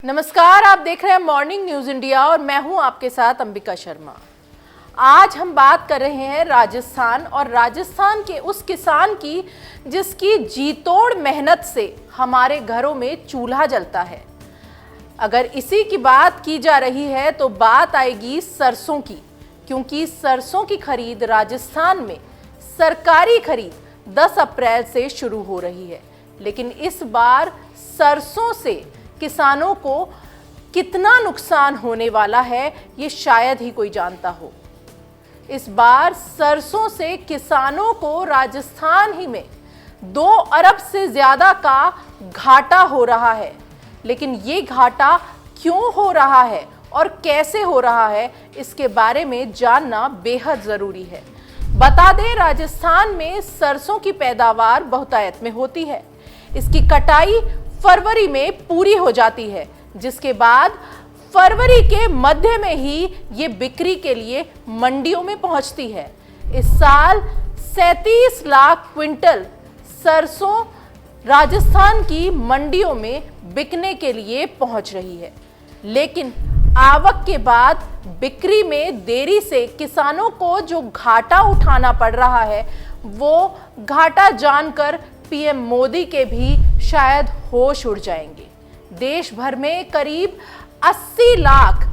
नमस्कार, आप देख रहे हैं मॉर्निंग न्यूज इंडिया और मैं हूं आपके साथ अंबिका शर्मा। आज हम बात कर रहे हैं राजस्थान और राजस्थान के उस किसान की जिसकी जी तोड़ मेहनत से हमारे घरों में चूल्हा जलता है। अगर इसी की बात की जा रही है तो बात आएगी सरसों की, क्योंकि सरसों की खरीद राजस्थान में सरकारी खरीद 10 अप्रैल से शुरू हो रही है। लेकिन इस बार सरसों से किसानों को कितना नुकसान होने वाला है ये शायद ही कोई जानता हो। इस बार सरसों से किसानों को राजस्थान ही में 2 अरब से ज्यादा का घाटा हो रहा है। लेकिन ये घाटा क्यों हो रहा है और कैसे हो रहा है, इसके बारे में जानना बेहद जरूरी है। बता दें, राजस्थान में सरसों की पैदावार बहुतायत में होती है। इसकी कटाई फरवरी में पूरी हो जाती है, जिसके बाद फरवरी के मध्य में ही ये बिक्री के लिए मंडियों में पहुंचती है। इस साल 37 लाख क्विंटल सरसों राजस्थान की मंडियों में बिकने के लिए पहुंच रही है। लेकिन आवक के बाद बिक्री में देरी से किसानों को जो घाटा उठाना पड़ रहा है, वो घाटा जानकर पीएम मोदी के भी शायद होश उड़ जाएंगे। देश भर में करीब 80 लाख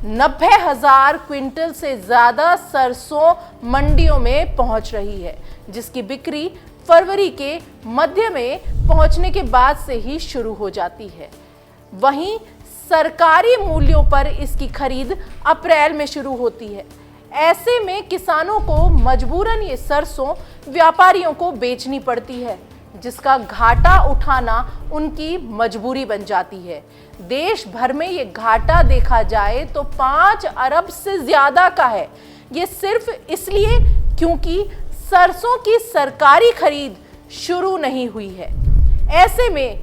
90 हजार क्विंटल से ज्यादा सरसों मंडियों में पहुंच रही है, जिसकी बिक्री फरवरी के मध्य में पहुंचने के बाद से ही शुरू हो जाती है। वहीं सरकारी मूल्यों पर इसकी खरीद अप्रैल में शुरू होती है। ऐसे में किसानों को मजबूरन ये सरसों व्यापारियों को बेचनी पड़ती है, जिसका घाटा उठाना उनकी मजबूरी बन जाती है। देश भर में ये घाटा देखा जाए तो 5 अरब से ज्यादा का है। ये सिर्फ इसलिए क्योंकि सरसों की सरकारी खरीद शुरू नहीं हुई है। ऐसे में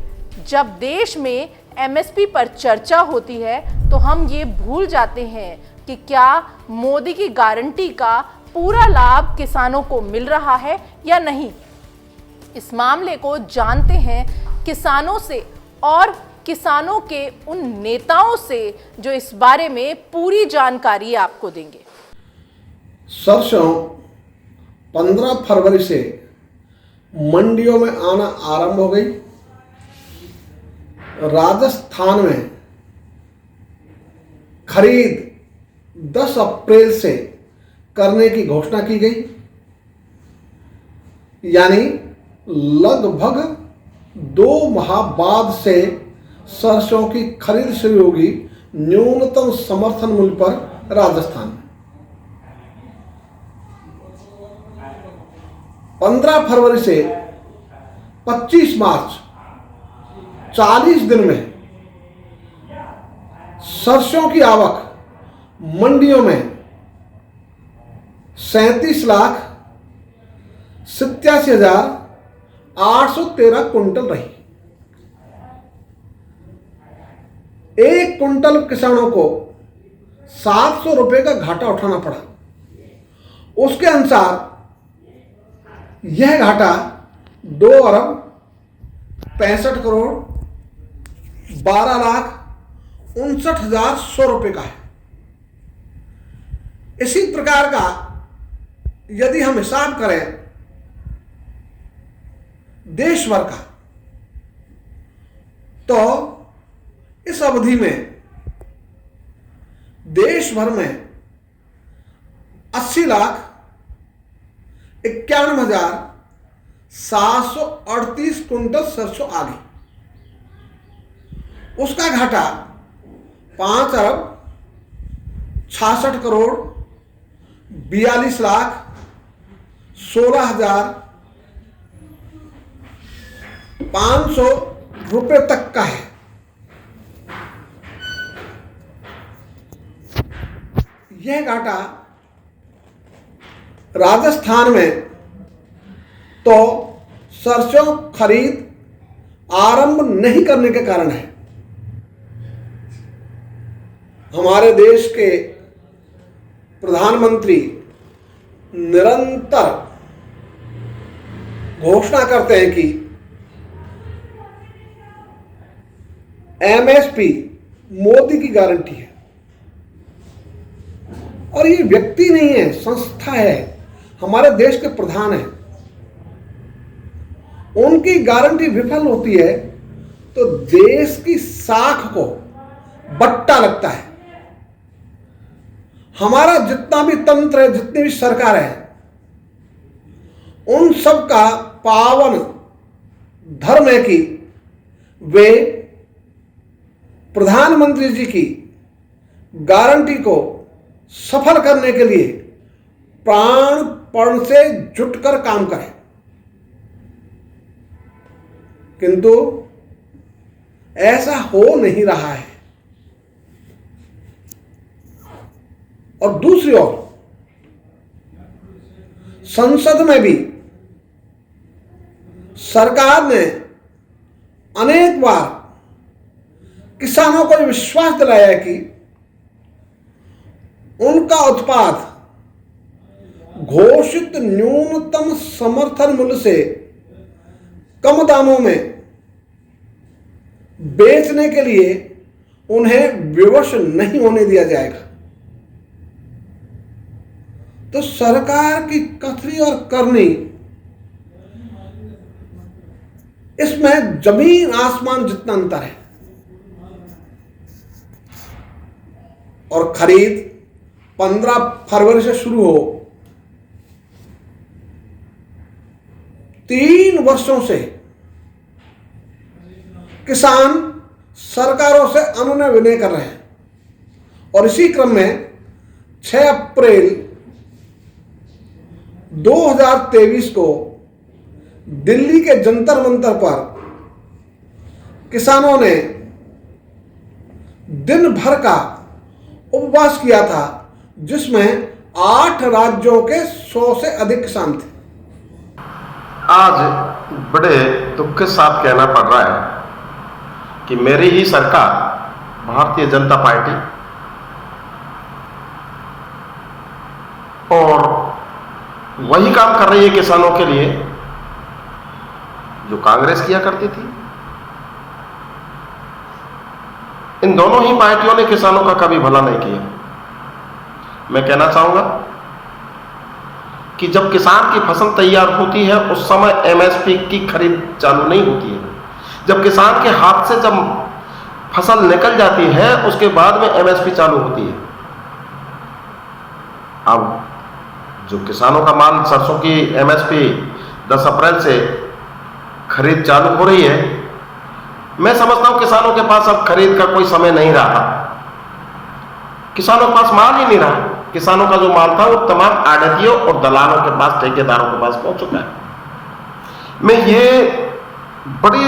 जब देश में एमएसपी पर चर्चा होती है तो हम ये भूल जाते हैं कि क्या मोदी की गारंटी का पूरा लाभ किसानों को मिल रहा है या नहीं। इस मामले को जानते हैं किसानों से और किसानों के उन नेताओं से जो इस बारे में पूरी जानकारी आपको देंगे। सरसों 15 फरवरी से मंडियों में आना आरंभ हो गई। राजस्थान में खरीद 10 अप्रैल से करने की घोषणा की गई, यानी लगभग 2 माह बाद से सरसों की खरीद शुरू होगी न्यूनतम समर्थन मूल्य पर राजस्थान में। 15 फरवरी से 25 मार्च 40 दिन में सरसों की आवक मंडियों में 37 लाख 87,813 कुंटल रही। 1 कुंटल किसानों को 700 रुपए का घाटा उठाना पड़ा। उसके अनुसार यह घाटा 2 अरब 65 करोड़ 12,59,100 रुपए का है। इसी प्रकार का यदि हम हिसाब करें देश भर का, तो इस अवधि में देश भर में 80,91,738 कुंटल सरसों आ गई। उसका घाटा 5 अरब 66 करोड़ 42,16,500 रुपए तक का है। यह घाटा राजस्थान में तो सरसों खरीद आरंभ नहीं करने के कारण है। हमारे देश के प्रधानमंत्री निरंतर घोषणा करते हैं कि एमएसपी मोदी की गारंटी है। और ये व्यक्ति नहीं है, संस्था है, हमारे देश के प्रधान है। उनकी गारंटी विफल होती है तो देश की साख को बट्टा लगता है। हमारा जितना भी तंत्र है, जितनी भी सरकार है, उन सब का पावन धर्म है कि वे प्रधानमंत्री जी की गारंटी को सफल करने के लिए प्राणपण से जुटकर काम करें। किंतु ऐसा हो नहीं रहा है। और दूसरी ओर संसद में भी सरकार ने अनेक बार किसानों को विश्वास दिलाया है कि उनका उत्पाद घोषित न्यूनतम समर्थन मूल्य से कम दामों में बेचने के लिए उन्हें विवश नहीं होने दिया जाएगा। तो सरकार की कथनी और करनी, इसमें जमीन आसमान जितना अंतर है। और खरीद 15 फरवरी से शुरू हो, 3 वर्षों से किसान सरकारों से अनुनय विनय कर रहे हैं। और इसी क्रम में 6 अप्रैल 2023 को दिल्ली के जंतर मंतर पर किसानों ने दिन भर का उपवास किया था, जिसमें 8 राज्यों के 100 से अधिक किसान थे। आज बड़े दुख के साथ कहना पड़ रहा है कि मेरी ही सरकार भारतीय जनता पार्टी और वही काम कर रही है किसानों के लिए जो कांग्रेस किया करती थी। इन दोनों ही पार्टियों ने किसानों का कभी भला नहीं किया। मैं कहना चाहूंगा कि जब किसान की फसल तैयार होती है उस समय एमएसपी की खरीद चालू नहीं होती है। जब किसान के हाथ से जब फसल निकल जाती है उसके बाद में एमएसपी चालू होती है। अब जो किसानों का माल सरसों की एमएसपी 10 अप्रैल से खरीद चालू हो रही है, मैं समझता हूं किसानों के पास अब खरीद का कोई समय नहीं रहा। किसानों के पास माल ही नहीं रहा। किसानों का जो माल था वो तमाम आढ़तियों और दलालों के पास, ठेकेदारों के पास पहुंच चुका है। मैं ये बड़ी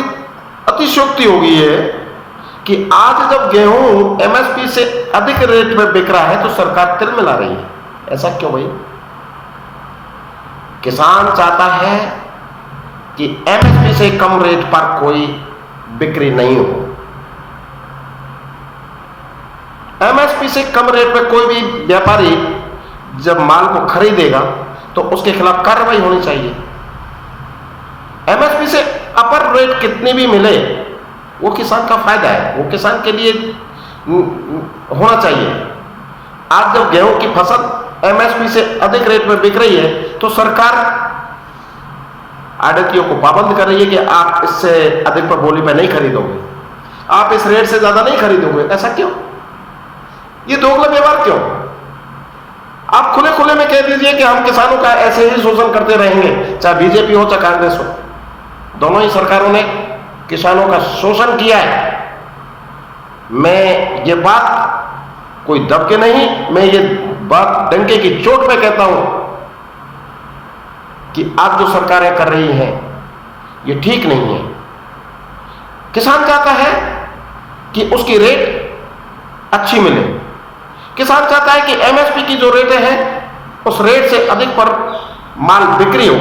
अतिशयोक्ति हो गई है कि आज जब गेहूं एमएसपी से अधिक रेट में बिक रहा है तो सरकार तिल मिला रही है। ऐसा क्यों भाई? किसान चाहता है कि एमएसपी से कम रेट पर कोई बिक्री नहीं हो। एमएसपी से कम रेट पे कोई भी व्यापारी जब माल को खरीदेगा तो उसके खिलाफ कार्रवाई होनी चाहिए। एमएसपी से अपर रेट कितनी भी मिले वो किसान का फायदा है, वो किसान के लिए होना चाहिए। आज जब गेहूं की फसल एमएसपी से अधिक रेट में बिक रही है तो सरकार आढ़तियों को पाबंद कर रही है कि आप इससे अधिक पर बोली में नहीं खरीदोगे, आप इस रेट से ज्यादा नहीं खरीदोगे। ऐसा क्यों? ये दोगला व्यवहार क्यों? आप खुले खुले में कह दीजिए कि हम किसानों का ऐसे ही शोषण करते रहेंगे, चाहे बीजेपी हो चाहे कांग्रेस हो। दोनों ही सरकारों ने किसानों का शोषण किया है। मैं ये बात कोई दब के नहीं, मैं ये बात डंके की चोट पे कहता हूं कि आज जो सरकारें कर रही हैं ये ठीक नहीं है। किसान चाहता है कि उसकी रेट अच्छी मिले। किसान चाहता है कि एमएसपी की जो रेटें हैं उस रेट से अधिक पर माल बिक्री हो,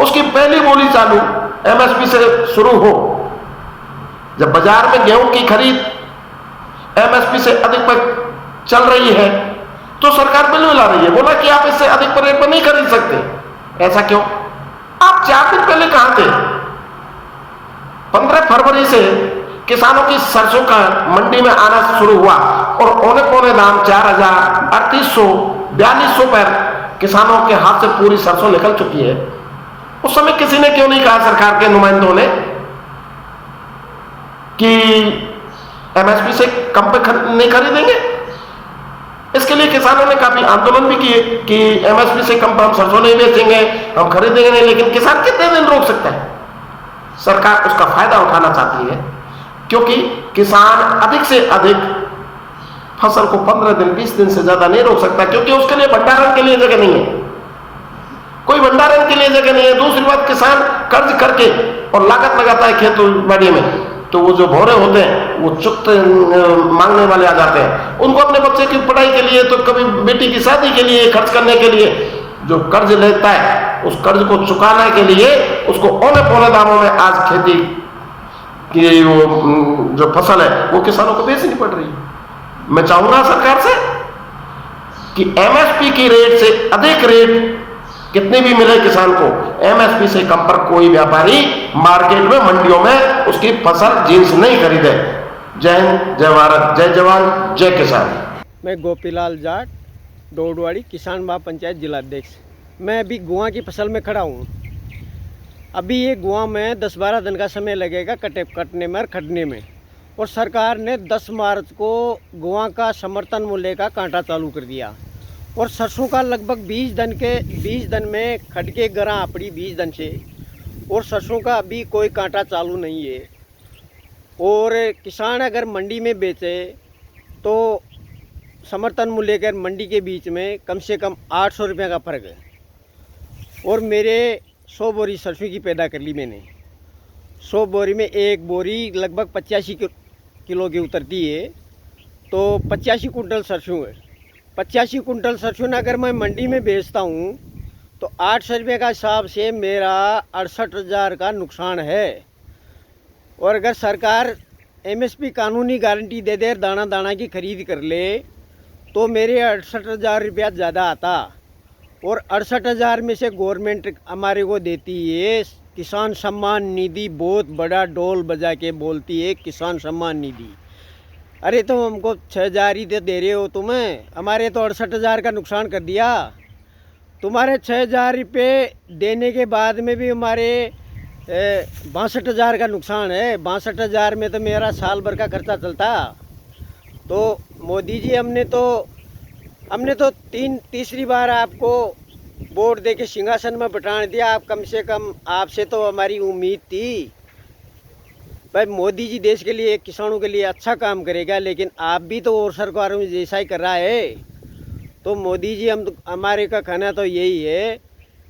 उसकी पहली बोली चालू एमएसपी से शुरू हो। जब बाजार में गेहूं की खरीद एमएसपी से अधिक पर चल रही है तो सरकार बिल मिला रही है, बोला कि आप इससे अधिक पर रेट पर नहीं खरीद सकते। ऐसा क्यों? आप 4 दिन पहले कहां थे? 15 फरवरी से किसानों की सरसों का मंडी में आना शुरू हुआ और औने पौने दाम 4000, 3800, 4200 पर किसानों के हाथ से पूरी सरसों निकल चुकी है, उस समय किसी ने क्यों नहीं कहा, सरकार के नुमाइंदों ने, कि एमएसपी से कम पे नहीं खरीदेंगे? इसके लिए किसानों ने काफी आंदोलन भी किए कि एमएसपी से कम पर हम सरसों नहीं बेचेंगे, हम खरीदेंगे नहीं। लेकिन किसान कितने दिन रोक सकता है? सरकार उसका फायदा उठाना चाहती है, क्योंकि किसान अधिक से अधिक फसल को 15 दिन 20 दिन से ज्यादा नहीं रोक सकता, क्योंकि उसके लिए भंडारण के लिए जगह नहीं है, कोई भंडारण के लिए जगह नहीं है। दूसरी बात, किसान कर्ज करके और लागत लगाता है खेत बाड़ी में, तो वो जो भौरे होते हैं वो चुकते मांगने वाले आ जाते हैं। उनको अपने बच्चे की पढ़ाई के लिए, तो कभी बेटी की शादी के लिए खर्च करने के लिए जो कर्ज लेता है, उस कर्ज को चुकाने के लिए उसको औने पौने दामों में आज खेती की वो जो फसल है वो किसानों को बेचनी पड़ रही है। मैं चाहूंगा सरकार से कि एमएसपी की रेट से अधिक रेट कितने भी मिले किसान को, एमएसपी से कम पर कोई व्यापारी मार्केट में, मंडियों में उसकी फसल जींस नहीं खरीदे। जय हिंद, जय भारत, जय जवान, जय किसान। मैं गोपीलाल जाट, डोडवाड़ी, किसान महापंचायत जिलाध्यक्ष। मैं अभी गुआ की फसल में खड़ा हूँ। अभी ये गुआ में 10-12 दिन का समय लगेगा कटने में और खटने में, और सरकार ने 10 मार्च को गुआ का समर्थन मूल्य का कांटा चालू कर दिया, और सरसों का लगभग 20 दिन में खट के गरा अपड़ी 20 दिन से, और सरसों का अभी कोई कांटा चालू नहीं है। और किसान अगर मंडी में बेचे तो समर्थन मूल्य के मंडी के बीच में कम से कम 800 रुपये का फ़र्क है। और मेरे 100 बोरी सरसों की पैदा कर ली मैंने। 100 बोरी में एक बोरी लगभग 85 किलो की उतरती है, तो 85 कुंटल सरसों है। 85 कुंटल सरसों अगर मैं मंडी में बेचता हूँ तो 800 रुपये का हिसाब से मेरा 68,000 का नुकसान है। और अगर सरकार एमएसपी कानूनी गारंटी दे दे, दाना दाना की खरीद कर ले, तो मेरे 68,000 रुपया ज़्यादा आता। और 68,000 में से गवर्नमेंट हमारे को देती है किसान सम्मान निधि, बहुत बड़ा डोल बजा के बोलती है किसान सम्मान निधि। अरे तो हमको 6,000 ही दे रहे हो तुम्हें, हमारे तो 68,000 का नुकसान कर दिया। तुम्हारे 6,000 रुपये देने के बाद में भी हमारे 62,000 का नुकसान है। 62,000 में तो मेरा साल भर का खर्चा चलता। तो मोदी जी हमने तो तीसरी बार आपको वोट दे के सिंहासन में बिठाने दिया। आप कम से कम, आपसे तो हमारी उम्मीद थी भाई मोदी जी देश के लिए, किसानों के लिए अच्छा काम करेगा, लेकिन आप भी तो और सरकारों में जैसा ही कर रहा है। तो मोदी जी हमारे का कहना तो यही है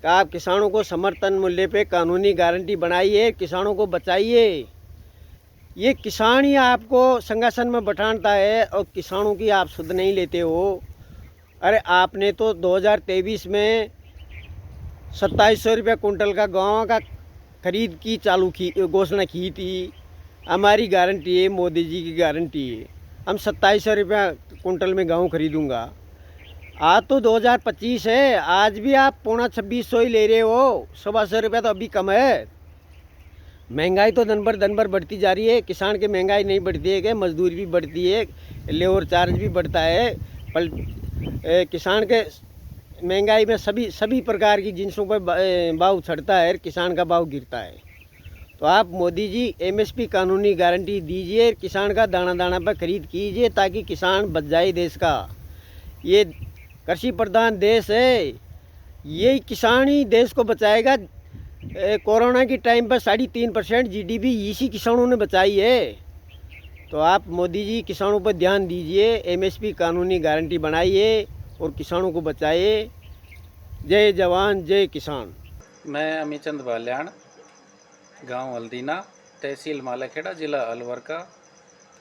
कि आप किसानों को समर्थन मूल्य पे कानूनी गारंटी बनाइए, किसानों को बचाइए। ये किसान ही आपको सिंहासन में बैठाता है और किसानों की आप सुध नहीं लेते हो। अरे आपने तो 2023 में 2700 रुपये कुंटल का गाँव का खरीद की घोषणा की थी। हमारी गारंटी है, मोदी जी की गारंटी है, हम 2700 रुपया कुंटल में गेहूँ खरीदूँगा। आज तो 2025 है, आज भी आप 2500 ही ले रहे हो। 125 रुपया तो अभी कम है। महंगाई तो दिन भर बढ़ती जा रही है। किसान की महंगाई नहीं बढ़ती है कि मजदूरी भी बढ़ती है, लेबर चार्ज भी बढ़ता है। पर किसान के महंगाई में सभी प्रकार की जिनसों पर भाव चढ़ता है, किसान का भाव गिरता है। तो आप मोदी जी एमएसपी कानूनी गारंटी दीजिए, किसान का दाना दाना पर खरीद कीजिए, ताकि किसान बच जाए देश का। ये कृषि प्रधान देश है, यही किसान ही देश को बचाएगा। कोरोना के टाइम पर 3.5% जीडीपी इसी किसानों ने बचाई है। तो आप मोदी जी किसानों पर ध्यान दीजिए, एमएसपी कानूनी गारंटी बनाइए और किसानों को बचाइए। जय जवान जय किसान। मैं अमीचंद बाल्याण, गांव हल्दीना, तहसील मालाखेड़ा, ज़िला अलवर का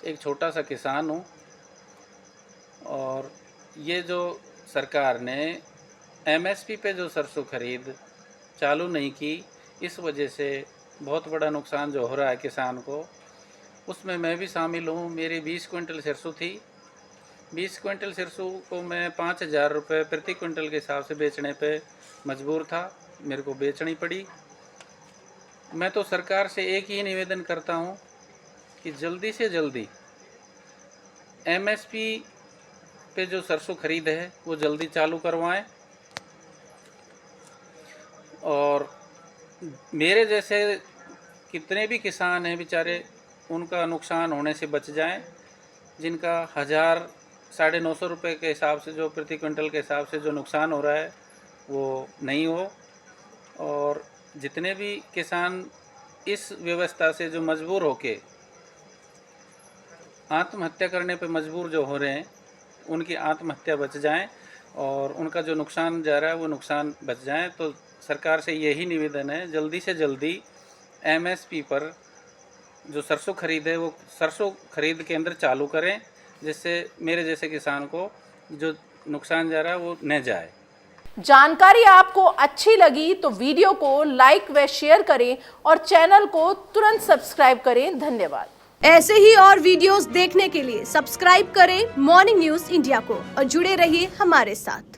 एक छोटा सा किसान हूं। और ये जो सरकार ने एमएसपी पे जो सरसों खरीद चालू नहीं की, इस वजह से बहुत बड़ा नुकसान जो हो रहा है किसान को, उसमें मैं भी शामिल हूँ। मेरी 20 क्विंटल सरसों थी। 20 क्विंटल सरसों को मैं 5,000 रुपये प्रति क्विंटल के हिसाब से बेचने पे मजबूर था, मेरे को बेचनी पड़ी। मैं तो सरकार से एक ही निवेदन करता हूँ कि कि जल्दी से जल्दी एमएसपी पे जो सरसों खरीद है वो जल्दी चालू करवाएं और मेरे जैसे कितने भी किसान हैं बेचारे उनका नुकसान होने से बच जाएं, जिनका 1,000-950 रुपये के हिसाब से जो प्रति क्विंटल के हिसाब से जो नुकसान हो रहा है वो नहीं हो। और जितने भी किसान इस व्यवस्था से जो मजबूर होके आत्महत्या करने पे मजबूर जो हो रहे हैं उनकी आत्महत्या बच जाएं और उनका जो नुकसान जा रहा है वो नुकसान बच जाएं। तो सरकार से यही निवेदन है, जल्दी से जल्दी एमएसपी पर जो सरसों खरीद है वो सरसों खरीद केंद्र चालू करें, जिससे मेरे जैसे किसान को जो नुकसान जा रहा है वो न जाए। जानकारी आपको अच्छी लगी तो वीडियो को लाइक व शेयर करें और चैनल को तुरंत सब्सक्राइब करें। धन्यवाद। ऐसे ही और वीडियोस देखने के लिए सब्सक्राइब करें मॉर्निंग न्यूज इंडिया को और जुड़े रहिए हमारे साथ।